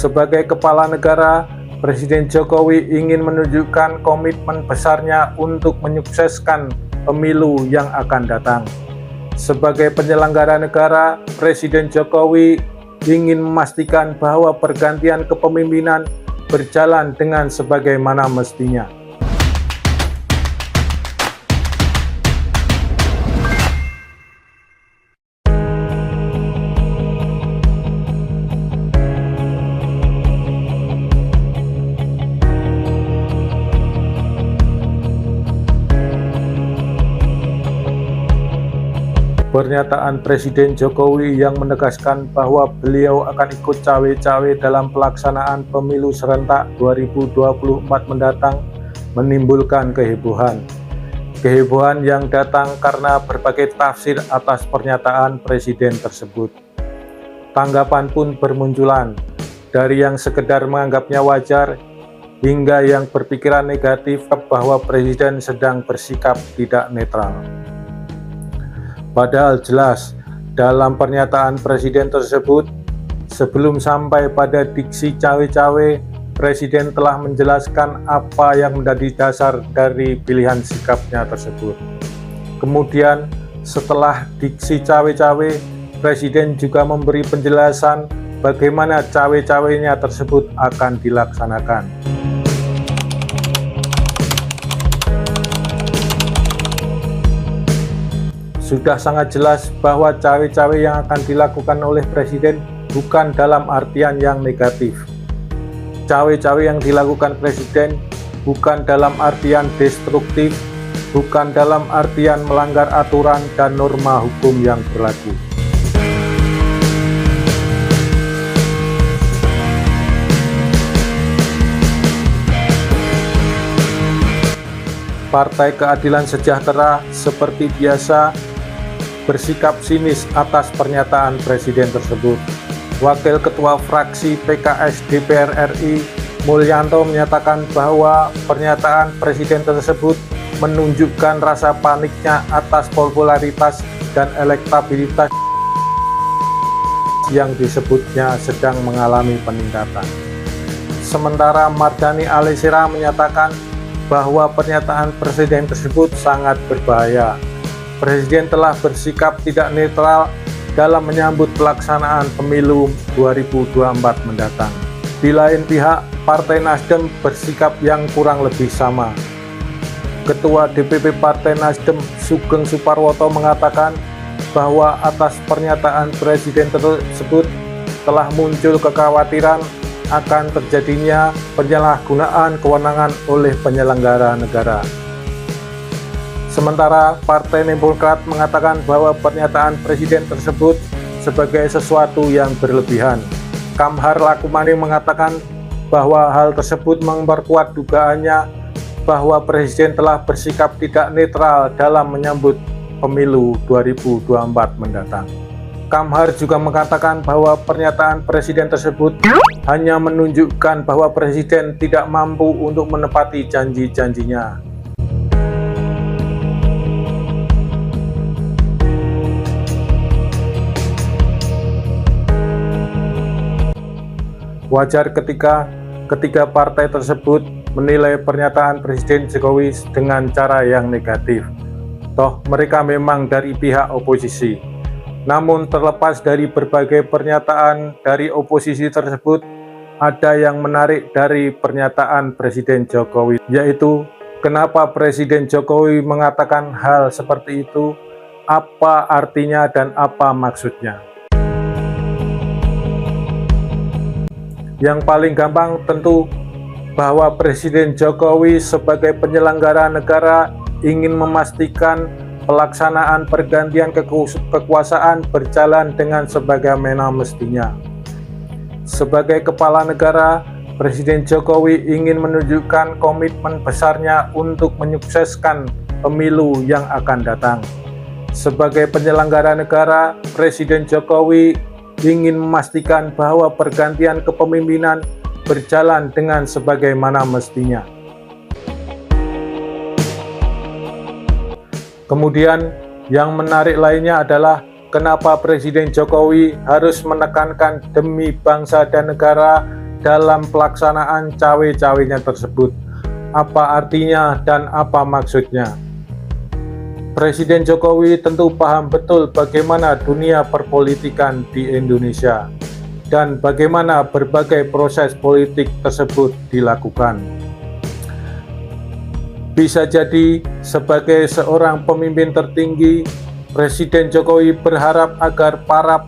Sebagai kepala negara, Presiden Jokowi ingin menunjukkan komitmen besarnya untuk menyukseskan pemilu yang akan datang. Sebagai penyelenggara negara, Presiden Jokowi ingin memastikan bahwa pergantian kepemimpinan berjalan dengan sebagaimana mestinya. Pernyataan Presiden Jokowi yang menegaskan bahwa beliau akan ikut cawe-cawe dalam pelaksanaan pemilu serentak 2024 mendatang menimbulkan kehebohan. Kehebohan yang datang karena berbagai tafsir atas pernyataan Presiden tersebut. Tanggapan pun bermunculan, dari yang sekedar menganggapnya wajar hingga yang berpikiran negatif bahwa Presiden sedang bersikap tidak netral. Padahal jelas dalam pernyataan Presiden tersebut, sebelum sampai pada diksi cawe-cawe, Presiden telah menjelaskan apa yang menjadi dasar dari pilihan sikapnya tersebut. Kemudian setelah diksi cawe-cawe, Presiden juga memberi penjelasan bagaimana cawe-cawenya tersebut akan dilaksanakan. Sudah sangat jelas bahwa cawe-cawe yang akan dilakukan oleh Presiden bukan dalam artian yang negatif. Cawe-cawe yang dilakukan Presiden bukan dalam artian destruktif, bukan dalam artian melanggar aturan dan norma hukum yang berlaku. Partai Keadilan Sejahtera seperti biasa bersikap sinis atas pernyataan Presiden tersebut. Wakil Ketua Fraksi PKS DPR RI, Mulyanto, menyatakan bahwa pernyataan Presiden tersebut menunjukkan rasa paniknya atas popularitas dan elektabilitas yang disebutnya sedang mengalami peningkatan. Sementara Mardhani Alisera menyatakan bahwa pernyataan Presiden tersebut sangat berbahaya. Presiden telah bersikap tidak netral dalam menyambut pelaksanaan pemilu 2024 mendatang. Di lain pihak, Partai Nasdem bersikap yang kurang lebih sama. Ketua DPP Partai Nasdem Sugeng Suparwoto mengatakan bahwa atas pernyataan Presiden tersebut telah muncul kekhawatiran akan terjadinya penyalahgunaan kewenangan oleh penyelenggara negara. Sementara Partai Demokrat mengatakan bahwa pernyataan Presiden tersebut sebagai sesuatu yang berlebihan. Kamhar Lakumani mengatakan bahwa hal tersebut memperkuat dugaannya bahwa Presiden telah bersikap tidak netral dalam menyambut pemilu 2024 mendatang. Kamhar juga mengatakan bahwa pernyataan Presiden tersebut hanya menunjukkan bahwa Presiden tidak mampu untuk menepati janji-janjinya. Wajar ketika partai tersebut menilai pernyataan Presiden Jokowi dengan cara yang negatif. Toh mereka memang dari pihak oposisi. Namun terlepas dari berbagai pernyataan dari oposisi tersebut, ada yang menarik dari pernyataan Presiden Jokowi, yaitu kenapa Presiden Jokowi mengatakan hal seperti itu, apa artinya dan apa maksudnya. Yang paling gampang tentu bahwa Presiden Jokowi sebagai penyelenggara negara ingin memastikan pelaksanaan pergantian kekuasaan berjalan dengan sebagaimana mestinya. Sebagai kepala negara, Presiden Jokowi ingin menunjukkan komitmen besarnya untuk menyukseskan pemilu yang akan datang. Sebagai penyelenggara negara, Presiden Jokowi ingin memastikan bahwa pergantian kepemimpinan berjalan dengan sebagaimana mestinya. Kemudian yang menarik lainnya adalah kenapa Presiden Jokowi harus menekankan demi bangsa dan negara dalam pelaksanaan cawe-cawenya tersebut. Apa artinya dan apa maksudnya? Presiden Jokowi tentu paham betul bagaimana dunia perpolitikan di Indonesia dan bagaimana berbagai proses politik tersebut dilakukan. Bisa jadi sebagai seorang pemimpin tertinggi, Presiden Jokowi berharap agar para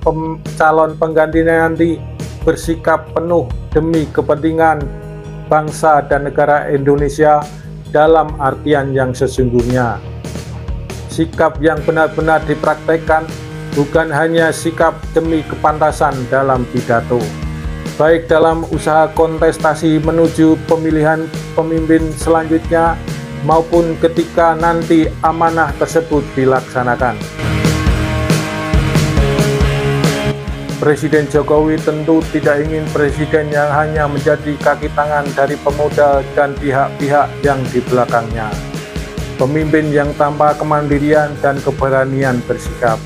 calon penggantinya nanti bersikap penuh demi kepentingan bangsa dan negara Indonesia dalam artian yang sesungguhnya. Sikap yang benar-benar dipraktekkan, bukan hanya sikap demi kepantasan dalam pidato, baik dalam usaha kontestasi menuju pemilihan pemimpin selanjutnya maupun ketika nanti amanah tersebut dilaksanakan. Presiden Jokowi tentu tidak ingin presiden yang hanya menjadi kaki tangan dari pemodal dan pihak-pihak yang di belakangnya. Pemimpin yang tanpa kemandirian dan keberanian bersikap.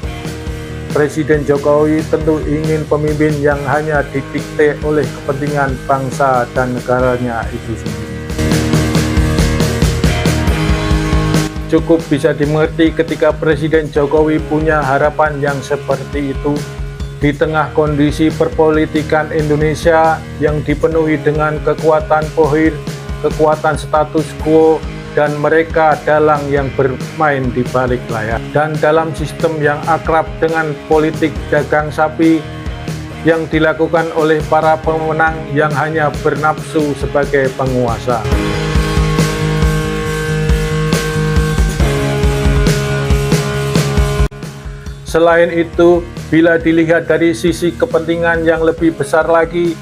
Presiden Jokowi tentu ingin pemimpin yang hanya didikte oleh kepentingan bangsa dan negaranya itu sendiri. Cukup bisa dimengerti ketika Presiden Jokowi punya harapan yang seperti itu di tengah kondisi perpolitikan Indonesia yang dipenuhi dengan kekuatan pohir, kekuatan status quo, dan mereka dalang yang bermain di balik layar. Dan dalam sistem yang akrab dengan politik dagang sapi yang dilakukan oleh para pemenang yang hanya bernafsu sebagai penguasa. Selain itu, bila dilihat dari sisi kepentingan yang lebih besar lagi,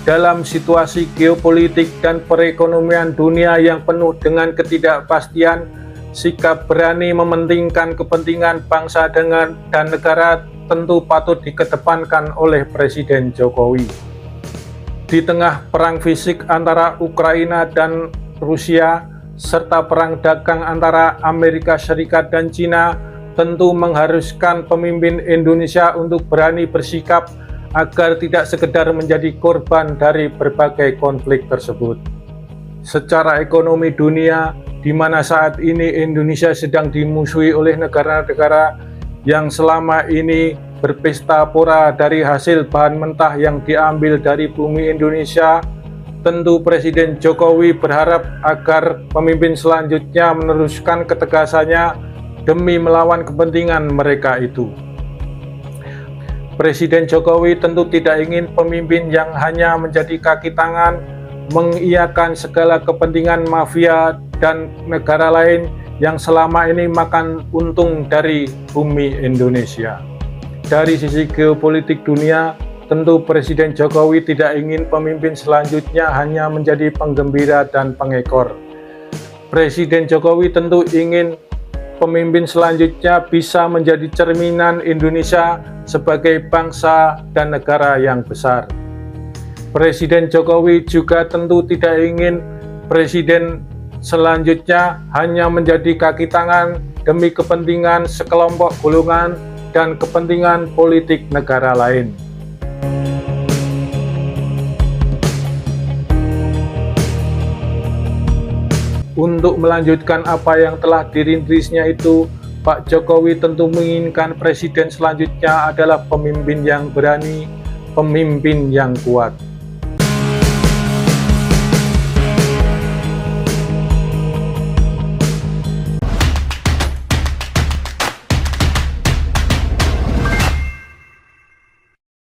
dalam situasi geopolitik dan perekonomian dunia yang penuh dengan ketidakpastian, sikap berani mementingkan kepentingan bangsa dan negara tentu patut dikedepankan oleh Presiden Jokowi. Di tengah perang fisik antara Ukraina dan Rusia, serta perang dagang antara Amerika Serikat dan Cina, tentu mengharuskan pemimpin Indonesia untuk berani bersikap agar tidak sekedar menjadi korban dari berbagai konflik tersebut. Secara ekonomi dunia, di mana saat ini Indonesia sedang dimusuhi oleh negara-negara yang selama ini berpesta pora dari hasil bahan mentah yang diambil dari bumi Indonesia, tentu Presiden Jokowi berharap agar pemimpin selanjutnya meneruskan ketegasannya demi melawan kepentingan mereka itu. Presiden Jokowi tentu tidak ingin pemimpin yang hanya menjadi kaki tangan, mengiyakan segala kepentingan mafia dan negara lain yang selama ini makan untung dari bumi Indonesia. Dari sisi geopolitik dunia, tentu Presiden Jokowi tidak ingin pemimpin selanjutnya hanya menjadi penggembira dan pengekor. Presiden Jokowi tentu ingin pemimpin selanjutnya bisa menjadi cerminan Indonesia sebagai bangsa dan negara yang besar. Presiden Jokowi juga tentu tidak ingin presiden selanjutnya hanya menjadi kaki tangan demi kepentingan sekelompok golongan dan kepentingan politik negara lain. Untuk melanjutkan apa yang telah dirintisnya itu, Pak Jokowi tentu menginginkan presiden selanjutnya adalah pemimpin yang berani, pemimpin yang kuat.